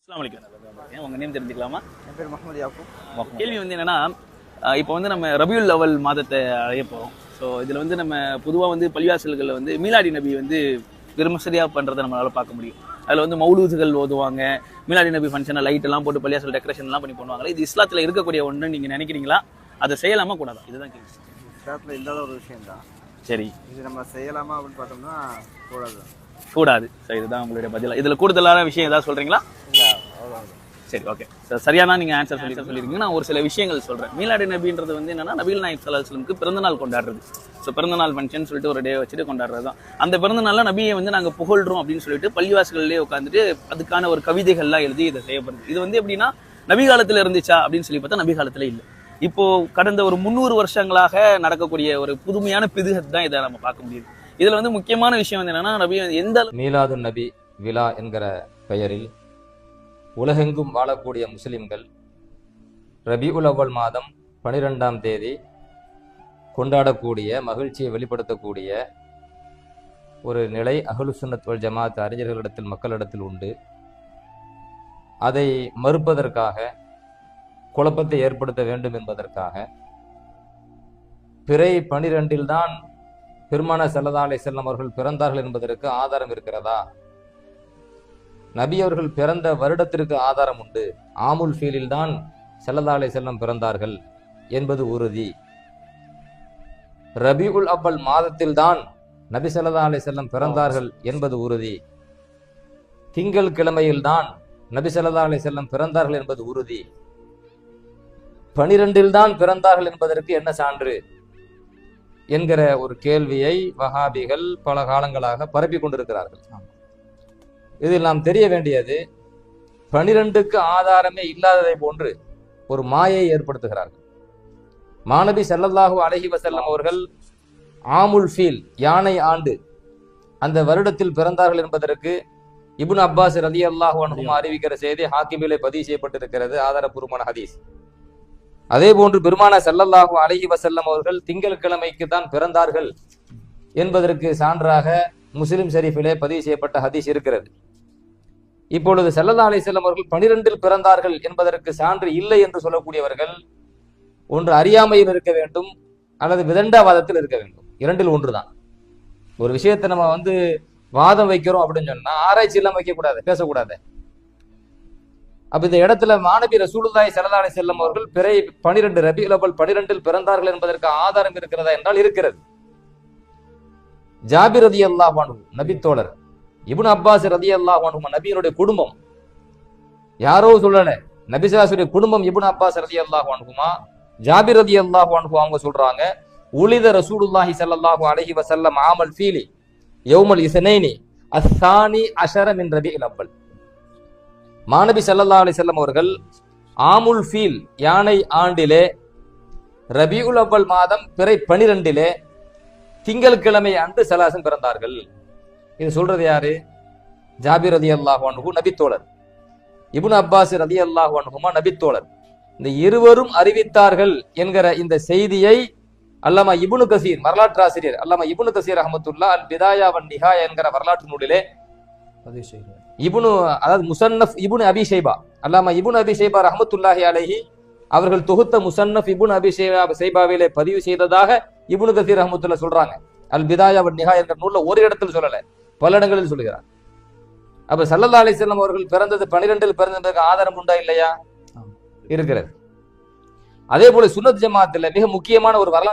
அஸ்ஸலாமு அலைக்கும். உங்க நேம் தெரிஞ்சுக்கலாமா? என் பேர் முகமது யாக்கூப். கேள்வி வந்து என்னன்னா, இப்போ வந்து நம்ம ரபியுல் அவல் மாதத்தை அடைய போறோம். ஸோ இதுல வந்து நம்ம பொதுவா வந்து பள்ளிவாசல்களில் வந்து மீலாடி நபி வந்து விமர்சையா பண்றதை நம்மளால பார்க்க முடியும். அதுல வந்து மௌலூதுகள் ஓதுவாங்க, மீலாடி நபி ஃபங்க்ஷனை லைட் எல்லாம் போட்டு பள்ளிவாசல் டெக்கரேஷன் எல்லாம் பண்ணி பண்ணுவாங்க. இது இஸ்லாத்துல இருக்கக்கூடிய ஒன்று நீங்க நினைக்கிறீங்களா? அதை செய்யலாமா கூடாதா? இதுதான் கேள்வி. இஸ்லாத்தில் இல்லாத ஒரு விஷயம் தான். சரி, இது நம்ம செய்யலாமா அப்படின்னு பார்த்தோம்னா கூடாது. கூடாது. சரி, இதுதான் உங்களுடைய பதில். இதுல கூடுதலான விஷயம் ஏதாவது சொல்றீங்களா? இல்லை, அவ்வளோதான். சரி, ஓகே. சரியானா நீங்க ஆன்சர் சொல்லிருக்கீங்க. நான் ஒரு சில விஷயங்கள் சொல்றேன். மீலாடி நபின்றது வந்து என்னன்னா, நபிகள் நாயகம் ஸல்லல்லாஹு அலைஹி வஸல்லம் பிறந்த நாள் கொண்டாடுறது. ஸோ பிறந்த நாள் ஃபங்க்ஷன் சொல்லிட்டு ஒரு டே வச்சுட்டு கொண்டாடுறது தான். அந்த பிறந்த நாள்ல நபியை வந்து நாங்க புகழ்றோம் அப்படின்னு சொல்லிட்டு பள்ளிவாசல்களே உட்காந்துட்டு அதுக்கான ஒரு கவிதைகள்லாம் எழுதி இதை செய்யப்படுது. இது வந்து எப்படின்னா, நபி காலத்துல இருந்துச்சா அப்படின்னு சொல்லி பார்த்தா நபி காலத்துல இல்லை. இப்போ கடந்த ஒரு 300 வருஷங்களாக நடக்கக்கூடிய ஒரு புதுமையான பிதுகத் தான் இதை நம்ம பார்க்க முடியுது. இதுல வந்து முக்கியமான விஷயம் வந்து என்னன்னா, நபி எந்த மீலாது நபி விழா என்கிற பெயரில் உலகெங்கும் வாழக்கூடிய முஸ்லிம்கள் ரபியுல் அவ்வல் மாதம் 12ஆம் தேதி கொண்டாடக்கூடிய மகிழ்ச்சியை வெளிப்படுத்தக்கூடிய ஒரு நிலை அஹ்லுஸ் சுன்னத் வல் ஜமாத் அறிஞர்களிடத்தில் மக்களிடத்தில் உண்டு. அதை மறுப்பதற்காக, குழப்பத்தை ஏற்படுத்த வேண்டும் என்பதற்காக பிறை 12 தான் பெருமானார் ஸல்லல்லாஹு அலைஹி வஸல்லம் அவர்கள் பிறந்தார்கள் என்பதற்கு ஆதாரம் இருக்கிறதா? நபி அவர்கள் பிறந்த வருடத்திற்கு ஆதாரம் உண்டு. ஆமுல் ஃபீலில் தான் ஸல்லல்லாஹு அலைஹி வஸல்லம் பிறந்தார்கள் என்பது உறுதி. ரபியுல் அவ்வல் மாதத்தில் தான் நபி ஸல்லல்லாஹு அலைஹி வஸல்லம் பிறந்தார்கள் என்பது உறுதி. திங்கள் கிழமையில் தான் நபி ஸல்லல்லாஹு அலைஹி வஸல்லம் பிறந்தார்கள் என்பது உறுதி. 12 தான் பிறந்தார்கள் என்பதற்கு என்ன சான்று என்கிற ஒரு கேள்வியை வஹாபிகள் பல காலங்களாக பரப்பி கொண்டிருக்கிறார்கள். இதில் நாம் தெரிய வேண்டியது, 12க்கு ஆதாரமே இல்லாததை போன்று ஒரு மாயை ஏற்படுத்துகிறார்கள். மாநபி ஸல்லல்லாஹு அலைஹி வஸல்லம் அவர்கள் ஆமுல் ஃபீல், யானை ஆண்டு, அந்த வருடத்தில் பிறந்தார்கள் என்பதற்கு இப்னு அப்பாஸ் ரலியல்லாஹு அன்ஹுமா அறிவிக்கிற செய்தி ஹாக்கிமிலே பதிவு செய்யப்பட்டிருக்கிறது, ஆதாரபூர்வமான ஹதீஸ். அதே போன்று பெருமானார் ஸல்லல்லாஹு அலைஹி வஸல்லம் அவர்கள் திங்கள் கிழமைக்கு தான் பிறந்தார்கள் என்பதற்கு சான்றாக முஸ்லிம் ஷரீஃபிலே பதிவு செய்யப்பட்ட ஹதீஸ் இருக்கிறது. இப்பொழுது ஸல்லல்லாஹு அலைஹி வஸல்லம் அவர்கள் 12 பிறந்தார்கள் என்பதற்கு சான்று இல்லை என்று சொல்லக்கூடியவர்கள் ஒன்று அறியாமையில் இருக்க வேண்டும், அல்லது விதண்டாவாதத்தில் இருக்க வேண்டும். இரண்டில் ஒன்றுதான். ஒரு விஷயத்தை நம்ம வாதம் வைக்கிறோம் அப்படின்னு சொன்னா ஆராய்ச்சி எல்லாம் வைக்கக்கூடாது, பேசக்கூடாது. அப்ப இந்த இடத்துல மாநபி ரசூலுல்லாஹி ஸல்லல்லாஹு அலைஹி வஸல்லம் அவர்கள் பிறை 12 ரபியுல் அவ்வல் 12 பிறந்தார்கள் என்பதற்கு ஆதாரம் இருக்கிறதா என்றால் இருக்கிறது. ஜாபிர் ரலியல்லாஹு அன்ஹு நபி தோழர், இப்னு அப்பாஸ் ரலியல்லாஹு அன்ஹுமா நபியினுடைய குடும்பம், யாரோ சொல்லல, நபி ஸல்லல்லாஹு அலைஹி குடும்பம் இப்னு அப்பாஸ் ரலியல்லாஹு அன்ஹுமா. ஜாபிர் ரலியல்லாஹு அன்ஹு அவங்க சொல்றாங்க, உலித ரசூலுல்லாஹி ஸல்லல்லாஹு அலைஹி வஸல்லம் ஆமல் ஃபீலி யௌமல் இஸ்னைனி அஸ்ஸானி அஷர மின் ரபியுல் அவ்வல். மாநபி ஸல்லல்லாஹு அலைஹி வஸல்லம் அவர்கள் ஆமுல் ஃபீல், யானை ஆண்டிலே, ரபியுல் அவ்வல் மாதம் பிறை 12 திங்கள் கிழமை அன்று ஸல்லல்லாஹு பிறந்தார்கள். இது சொல்றது யாரு? ஜாபிர் ரலியல்லாஹு அன்ஹு நபித்தோழர், இப்னு அப்பாஸ் ரலியல்லாஹு அன்ஹுமா நபித்தோழர். இந்த இருவரும் அறிவித்தார்கள் என்கிற இந்த செய்தியை அல்லாமா இப்னு கசீர், வரலாற்று ஆசிரியர் அல்லாமா இப்னு கசீர் ரஹ்மத்துல்லாஹ் அல் பிதாயா வன் நிஹாயா என்கிற வரலாற்று நூலிலே அதாவது முசன்னஃப் இப்னு அபி ஷைபா, அல்லாமா இப்னு அபி ஷைபா ரஹ்மத்துல்லாஹி அலைஹி அவர்கள் தொகுத்த முசன்னஃப் இப்னு அபி ஷைபாவிலே பதிவு செய்ததாக இப்னு கசீர் ரஹ்மத்துல்லாஹ் சொல்றாங்க. அல் பிதாயா வன் நிஹாயா என்கிற நூல்ல ஒரு இடத்தில் சொல்லல, பல இடங்களில் சொல்லுகிறார். அப்ப ஸல்லல்லாஹு அலைஹி வஸல்லம் அவர்கள் பிறந்தது 12 பிறந்ததுக்கு ஆதாரம் உண்டா இல்லையா? இருக்கிறது. அதே போல சுன்னத் ஜமாத்துல மிக முக்கியமான ஒரு வரலாற்று